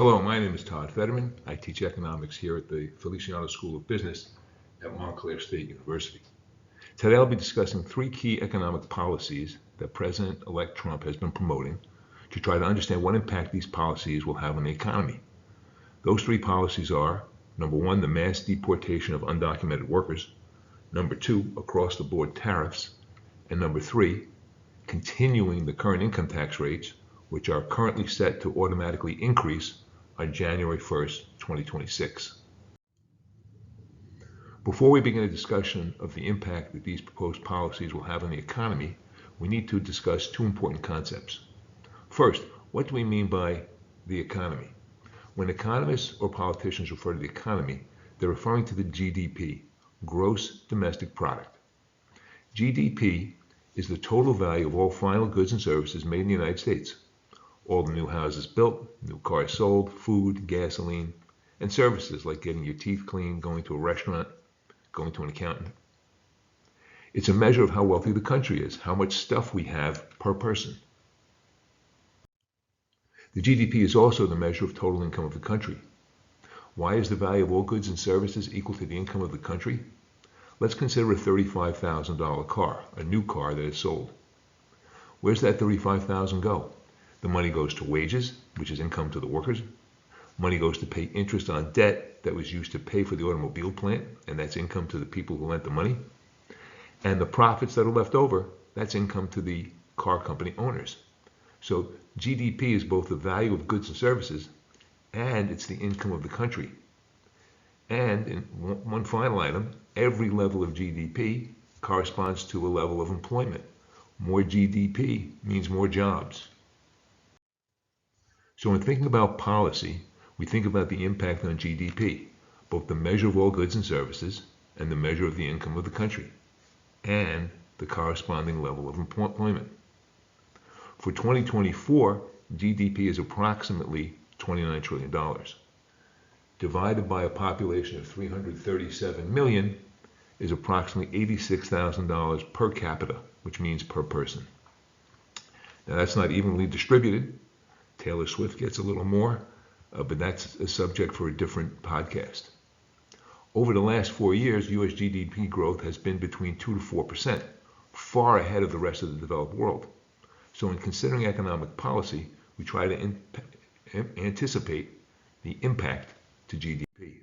Hello, my name is Todd Fetterman. I teach economics here at the Feliciano School of Business at Montclair State University. Today I'll be discussing three key economic policies that President-elect Trump has been promoting to try to understand what impact these policies will have on the economy. Those three policies are, number one, the mass deportation of undocumented workers, number two, across-the-board tariffs, and number three, continuing the current income tax rates, which are currently set to automatically increase on January 1st, 2026. Before we begin a discussion of the impact that these proposed policies will have on the economy, we need to discuss two important concepts. First, what do we mean by the economy? When economists or politicians refer to the economy, they're referring to the GDP, Gross Domestic Product. GDP is the total value of all final goods and services made in the United States. All the new houses built, new cars sold, food, gasoline, and services like getting your teeth cleaned, going to a restaurant, going to an accountant. It's a measure of how wealthy the country is, how much stuff we have per person. The GDP is also the measure of total income of the country. Why is the value of all goods and services equal to the income of the country? Let's consider a $35,000 car, a new car that is sold. Where's that $35,000 go? The money goes to wages, which is income to the workers. Money goes to pay interest on debt that was used to pay for the automobile plant, and that's income to the people who lent the money. And the profits that are left over, that's income to the car company owners. So GDP is both the value of goods and services, and it's the income of the country. And in one final item, every level of GDP corresponds to a level of employment. More GDP means more jobs. So when thinking about policy, we think about the impact on GDP, both the measure of all goods and services and the measure of the income of the country, and the corresponding level of employment. For 2024, GDP is approximately $29 trillion. Divided by a population of 337 million is approximately $86,000 per capita, which means per person. Now that's not evenly distributed. Taylor Swift gets a little more, but that's a subject for a different podcast. Over the last 4 years, U.S. GDP growth has been between 2 to 4%, far ahead of the rest of the developed world. So in considering economic policy, we try to anticipate the impact to GDP.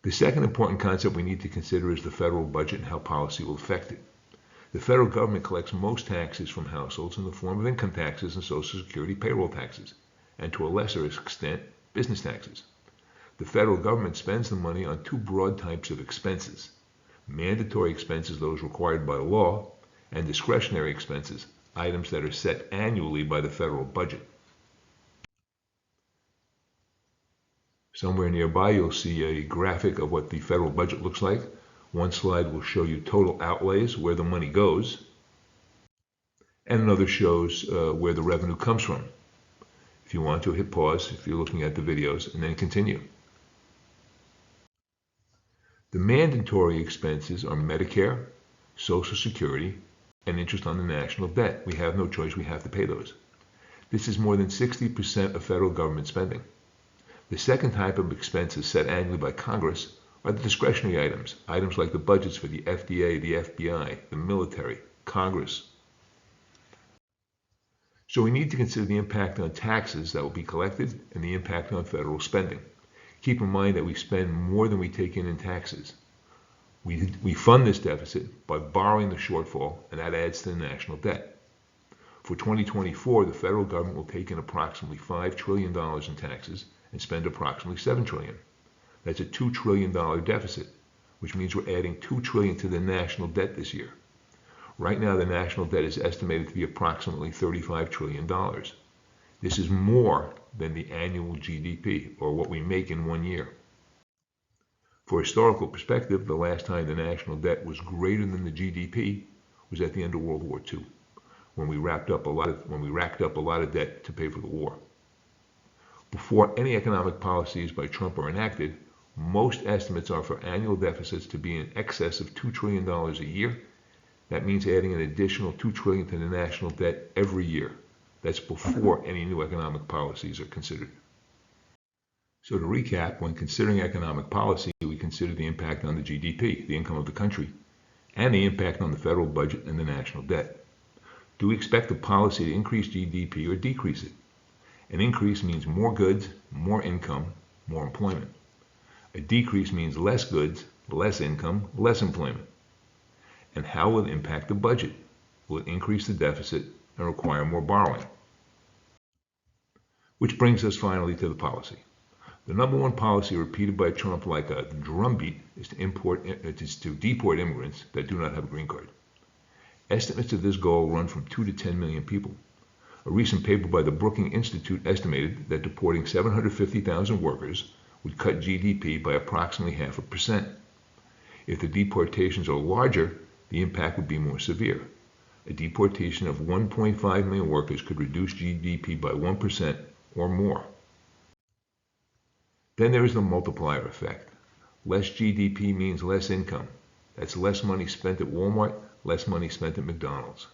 The second important concept we need to consider is the federal budget and how policy will affect it. The federal government collects most taxes from households in the form of income taxes and Social Security payroll taxes, and to a lesser extent, business taxes. The federal government spends the money on two broad types of expenses: mandatory expenses, those required by law, and discretionary expenses, items that are set annually by the federal budget. Somewhere nearby, you'll see a graphic of what the federal budget looks like. One slide will show you total outlays, where the money goes, and another shows where the revenue comes from. If you want to, hit pause if you're looking at the videos, and then continue. The mandatory expenses are Medicare, Social Security, and interest on the national debt. We have no choice, we have to pay those. This is more than 60% of federal government spending. The second type of expenses set annually by Congress are the discretionary items, items like the budgets for the FDA, the FBI, the military, Congress. So we need to consider the impact on taxes that will be collected and the impact on federal spending. Keep in mind that we spend more than we take in taxes. We fund this deficit by borrowing the shortfall, and that adds to the national debt. For 2024, the federal government will take in approximately $5 trillion in taxes and spend approximately $7 trillion. That's a $2 trillion deficit, which means we're adding $2 trillion to the national debt this year. Right now, the national debt is estimated to be approximately $35 trillion. This is more than the annual GDP, or what we make in 1 year. For historical perspective, the last time the national debt was greater than the GDP was at the end of World War II, when we racked up a lot of debt to pay for the war. Before any economic policies by Trump are enacted, most estimates are for annual deficits to be in excess of $2 trillion a year. That means adding an additional $2 trillion to the national debt every year. That's before any new economic policies are considered. So to recap, when considering economic policy, we consider the impact on the GDP, the income of the country, and the impact on the federal budget and the national debt. Do we expect the policy to increase GDP or decrease it? An increase means more goods, more income, more employment. A decrease means less goods, less income, less employment. And how will it impact the budget? Will it increase the deficit and require more borrowing? Which brings us finally to the policy. The number one policy repeated by Trump like a drumbeat is to deport immigrants that do not have a green card. Estimates of this goal run from 2 to 10 million people. A recent paper by the Brookings Institute estimated that deporting 750,000 workers would cut GDP by approximately 0.5%. If the deportations are larger, the impact would be more severe. A deportation of 1.5 million workers could reduce GDP by 1% or more. Then there is the multiplier effect. Less GDP means less income. That's less money spent at Walmart, less money spent at McDonald's.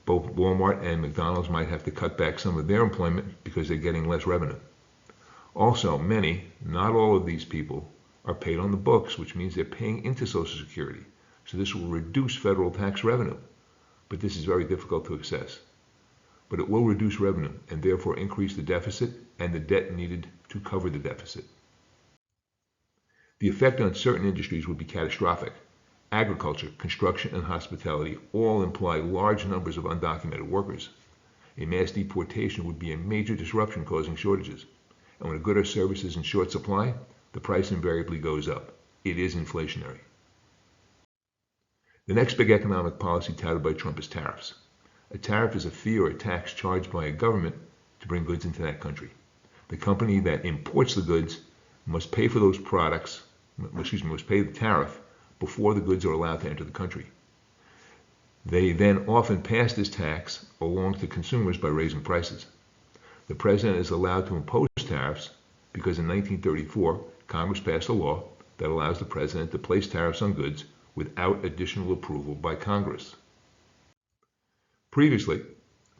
Both Walmart and McDonald's might have to cut back some of their employment because they're getting less revenue. Also, many, not all of these people, are paid on the books, which means they're paying into Social Security. So this will reduce federal tax revenue. But this is very difficult to assess. But it will reduce revenue and therefore increase the deficit and the debt needed to cover the deficit. The effect on certain industries would be catastrophic. Agriculture, construction, and hospitality all imply large numbers of undocumented workers. A mass deportation would be a major disruption causing shortages. And when a good or service is in short supply, the price invariably goes up. It is inflationary. The next big economic policy touted by Trump is tariffs. A tariff is a fee or a tax charged by a government to bring goods into that country. The company that imports the goods must pay for those products, must pay the tariff before the goods are allowed to enter the country. They then often pass this tax along to consumers by raising prices. The president is allowed to impose tariffs because in 1934, Congress passed a law that allows the president to place tariffs on goods without additional approval by Congress. Previously,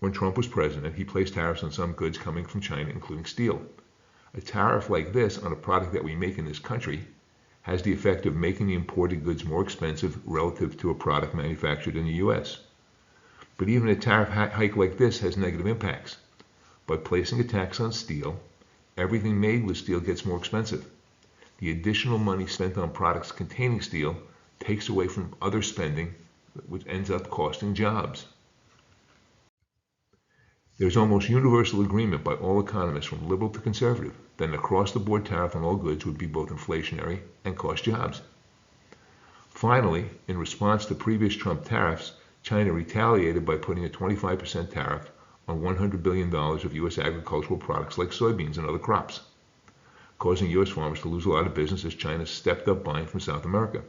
when Trump was president, he placed tariffs on some goods coming from China, including steel. A tariff like this on a product that we make in this country has the effect of making the imported goods more expensive relative to a product manufactured in the U.S. But even a tariff hike like this has negative impacts. By placing a tax on steel, everything made with steel gets more expensive. The additional money spent on products containing steel takes away from other spending, which ends up costing jobs. There's almost universal agreement by all economists from liberal to conservative that an across-the-board tariff on all goods would be both inflationary and cost jobs. Finally, in response to previous Trump tariffs, China retaliated by putting a 25% tariff on $100 billion of U.S. agricultural products like soybeans and other crops, causing U.S. farmers to lose a lot of business as China stepped up buying from South America.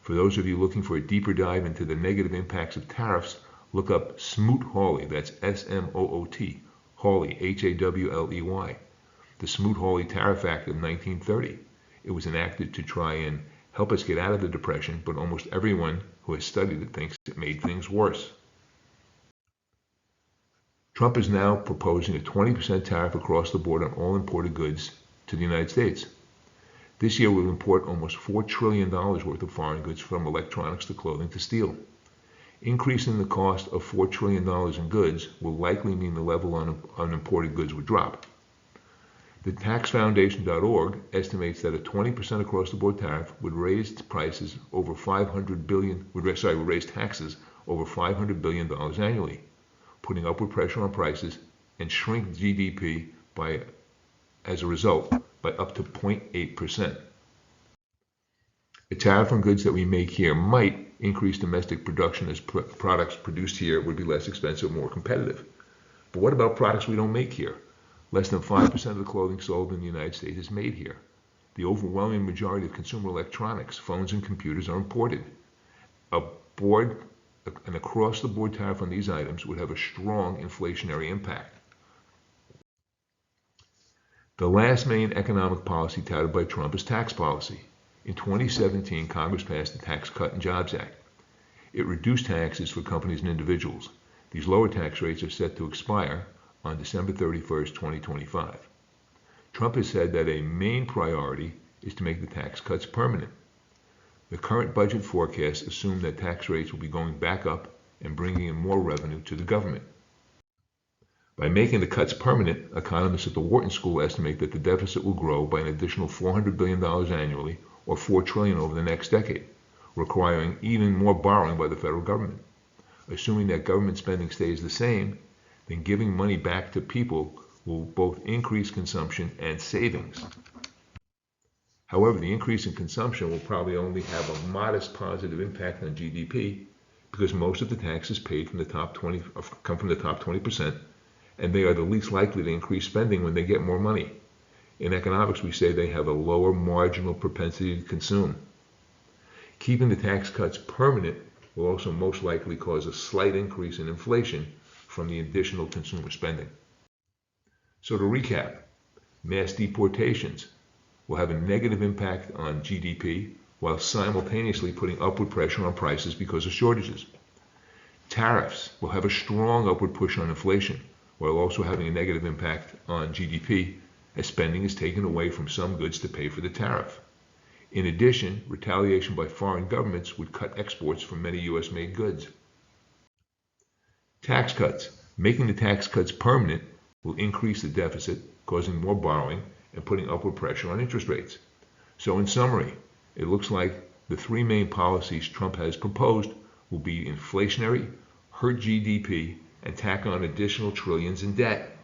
For those of you looking for a deeper dive into the negative impacts of tariffs, look up Smoot-Hawley, that's S-M-O-O-T, Hawley, H-A-W-L-E-Y, the Smoot-Hawley Tariff Act of 1930. It was enacted to try and help us get out of the Depression, but almost everyone who has studied it thinks it made things worse. Trump is now proposing a 20% tariff across the board on all imported goods to the United States. This year we'll import almost $4 trillion worth of foreign goods, from electronics to clothing to steel. Increasing the cost of $4 trillion in goods will likely mean the level on imported goods would drop. The TaxFoundation.org estimates that a 20% across-the-board tariff would raise prices over would raise taxes over $500 billion annually, putting upward pressure on prices and shrink GDP as a result by up to 0.8%. A tariff on goods that we make here might increase domestic production as products produced here would be less expensive, more competitive. But what about products we don't make here? Less than 5% of the clothing sold in the United States is made here. The overwhelming majority of consumer electronics, phones and computers, are imported. An across-the-board tariff on these items would have a strong inflationary impact. The last main economic policy touted by Trump is tax policy. In 2017, Congress passed the Tax Cut and Jobs Act. It reduced taxes for companies and individuals. These lower tax rates are set to expire on December 31st, 2025. Trump has said that a main priority is to make the tax cuts permanent. The current budget forecasts assume that tax rates will be going back up and bringing in more revenue to the government. By making the cuts permanent, economists at the Wharton School estimate that the deficit will grow by an additional $400 billion annually, or $4 trillion over the next decade, requiring even more borrowing by the federal government. Assuming that government spending stays the same, then giving money back to people will both increase consumption and savings. However, the increase in consumption will probably only have a modest positive impact on GDP because most of the taxes paid from the top 20 come from the top 20%, and they are the least likely to increase spending when they get more money. In economics, we say they have a lower marginal propensity to consume. Keeping the tax cuts permanent will also most likely cause a slight increase in inflation from the additional consumer spending. So to recap, mass deportations will have a negative impact on GDP while simultaneously putting upward pressure on prices because of shortages. Tariffs will have a strong upward push on inflation while also having a negative impact on GDP as spending is taken away from some goods to pay for the tariff. In addition, retaliation by foreign governments would cut exports from many U.S.-made goods. Tax cuts. Making the tax cuts permanent will increase the deficit, causing more borrowing and putting upward pressure on interest rates. So in summary, it looks like the three main policies Trump has proposed will be inflationary, hurt GDP, and tack on additional trillions in debt.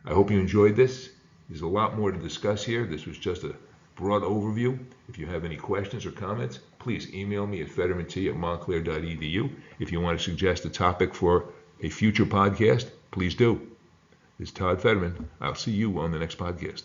I hope you enjoyed this. There's a lot more to discuss here. This was just a broad overview. If you have any questions or comments, please email me at fettermant@montclair.edu. If you want to suggest a topic for a future podcast, please do. This is Todd Fetterman. I'll see you on the next podcast.